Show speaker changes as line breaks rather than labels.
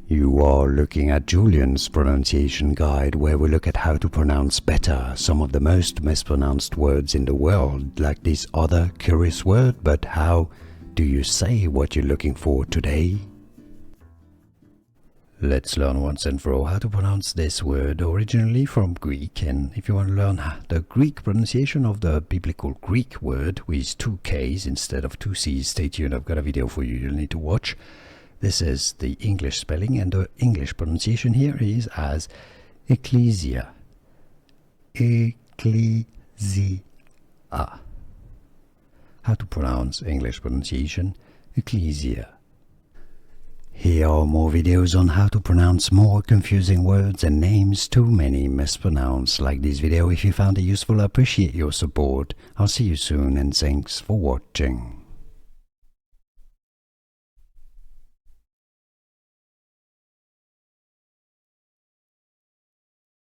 You are looking at Julian's pronunciation guide, where we look at how to pronounce better some of the most mispronounced words in the world, like this other curious word. But how do you say what you're looking for today? Let's learn once and for all how to pronounce this word, originally from Greek. And if you want to learn the Greek pronunciation of the biblical Greek word with 2 K's instead of 2 C's, stay tuned. I've got a video for you you'll need to watch. This is the English spelling, and the English pronunciation here is as Ecclesia. Ecclesia. How to pronounce English pronunciation, Ecclesia. Here are more videos on how to pronounce more confusing words and names too many mispronounced. Like this video if you found it useful. I appreciate your support. I'll see you soon, and thanks for watching.